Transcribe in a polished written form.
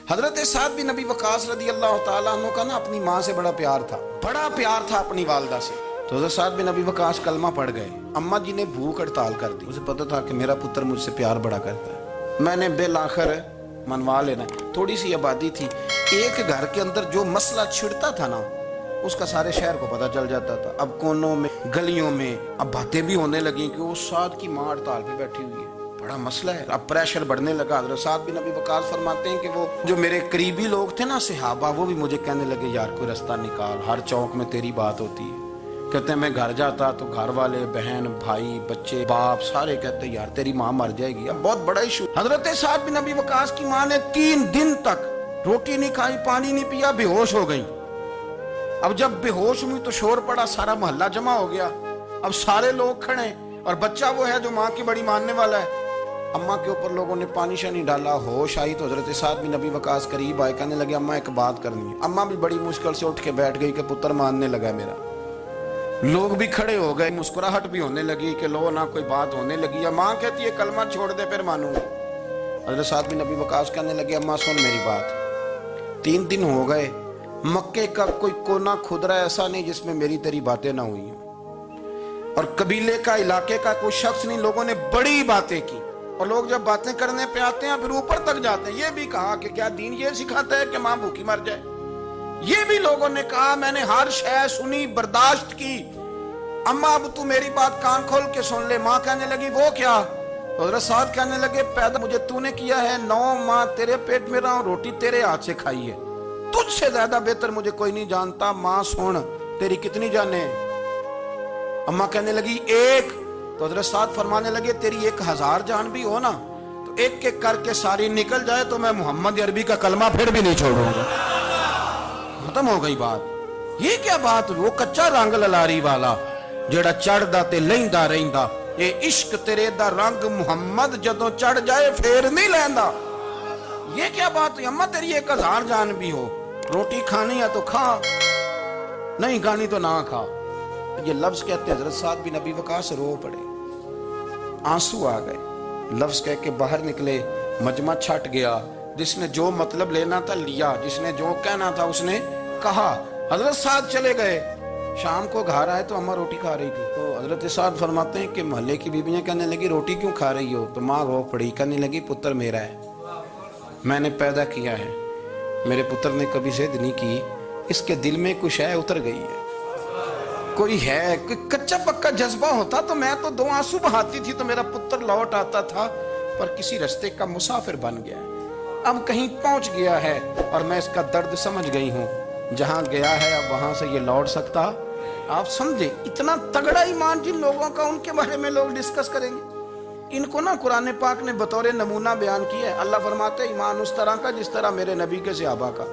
حضرت سعد بن ابی وقاص رضی اللہ تعالیٰ عنہ کا نا اپنی ماں سے بڑا پیار تھا اپنی والدہ سے. تو حضرت سعد بن ابی وقاص کلمہ پڑھ گئے. اماں جی نے بھوک ہڑتال کر دی. اسے پتہ تھا کہ میرا پتر مجھ سے پیار بڑا کرتا ہے, میں نے بالآخر منوا لینا. تھوڑی سی آبادی تھی, ایک گھر کے اندر جو مسئلہ چھڑتا تھا نا اس کا سارے شہر کو پتہ چل جاتا تھا. اب کونوں میں گلیوں میں اب باتیں بھی ہونے لگیں کہ وہ سعد کی ماں ہڑتال پہ بیٹھی ہوئی ہے, بڑا مسئلہ ہے. اب پریشر بڑھنے لگا. حضرت سعد بن ابی وقاص فرماتے ہیں کہ وہ جو میرے قریبی لوگ تھے نا صحابہ, وہ بھی مجھے کہنے لگے یار کوئی رستہ نکال, ہر چوک میں تیری بات ہوتی ہے. کہتے ہیں میں گھر جاتا تو گھر والے, بہن, بھائی, بچے, باپ سارے کہتے ہیں یار تیری ماں مر جائے گی. اب بہت بڑا ایشو. حضرت سعد بن ابی وقاص کی ماں نے 3 دن تک روٹی نہیں کھائی, پانی نہیں پیا, بے ہوش ہو گئی. اب جب بے ہوش ہوئی تو شور پڑا, سارا محلہ جمع ہو گیا. اب سارے لوگ کھڑے اور بچہ وہ ہے جو ماں کی بڑی ماننے والا ہے. اماں کے اوپر لوگوں نے پانی شانی ڈالا. ہوش آئی تو حضرت سعد بن ابی وقاص قریب آئے, کہنے لگے اماں ایک بات کرنی ہے. اماں بھی بڑی مشکل سے اٹھ کے بیٹھ گئی کہ پتر ماننے لگا میرا. لوگ بھی کھڑے ہو گئے, مسکراہٹ بھی ہونے لگی کہ لو نہ کوئی بات ہونے لگی. ماں کہتی ہے کلمہ چھوڑ دے پھر مانوں. حضرت سعد بن ابی وقاص کہنے لگے اماں سن میری بات, 3 دن ہو گئے, مکے کا کوئی کونا کھدرا ایسا نہیں جس میں میری تیری باتیں نہ ہوئی ہوں, اور قبیلے کا علاقے کا کوئی شخص نہیں. لوگوں نے بڑی باتیں کی, اور لوگ جب باتیں کرنے پہ آتے ہیں پھر اوپر تک جاتے ہیں. یہ بھی کہا کہ کیا دین یہ سکھاتا ہے کہ ماں بھوکی مر جائے. یہ بھی لوگوں نے کہا میں نے ہر شے سنی, برداشت کی, اماں اب تو میری بات کان کھول کے سن لے. ماں کہنے لگی وہ کیا؟ حضرت سعد کہنے لگے پیدا مجھے تو نے کیا ہے, 9 ماہ تیرے پیٹ میں رہا ہوں, روٹی تیرے ہاتھ سے کھائی ہے, تجھ سے زیادہ بہتر مجھے کوئی نہیں جانتا. ماں سن تیری کتنی جانیں؟ اماں کہنے لگی 1. تو حضرت سعد فرمانے لگے تیری 1000 جان بھی ہو نا تو ایک ایک کر کے ساری نکل جائے تو میں محمد عربی کا کلمہ پھر بھی نہیں چھوڑوں گا. ختم ہو گئی بات. یہ کیا بات؟ وہ کچا رنگ للاری والا جڑا چڑھدا تے لیندا رہندا, اے عشق تیرے دا رنگ محمد جدوں چڑھ جائے پھر نہیں لیندا. یہ کیا بات؟ اماں تیری 1000 جان بھی ہو, روٹی کھانی ہے تو کھا, نہیں کھانی تو نہ کھا. یہ لفظ کہتے حضرت سعد بن ابی وقاص رو پڑے, آنسو آ گئے. لفظ کہہ کے باہر نکلے, مجمع چھٹ گیا. جس نے جو مطلب لینا تھا لیا, جس نے جو کہنا تھا اس نے کہا. حضرت سعد چلے گئے. شام کو گھر آئے تو اماں روٹی کھا رہی تھی. تو حضرت سعد فرماتے ہیں کہ محلے کی بیویاں کہنے لگی روٹی کیوں کھا رہی ہو؟ تو ماں رو پڑی, کہنے لگی پتر میرا ہے, میں نے پیدا کیا ہے, میرے پتر نے کبھی ضد نہیں کی, اس کے دل میں کچھ ہے اتر گئی ہے. کوئی ہے, کوئی کچا پکا جذبہ ہوتا تو میں تو 2 آنسو بہاتی تھی تو میرا پتر لوٹ آتا تھا, پر کسی رستے کا مسافر بن گیا, اب کہیں پہنچ گیا ہے اور میں اس کا درد سمجھ گئی ہوں. جہاں گیا ہے اب وہاں سے یہ لوٹ سکتا. آپ سمجھے اتنا تگڑا ایمان جن لوگوں کا, ان کے بارے میں لوگ ڈسکس کریں گے. ان کو نا قرآن پاک نے بطور نمونہ بیان کیا ہے. اللہ فرماتے ایمان اس طرح کا جس طرح میرے نبی کے صحابہ کا.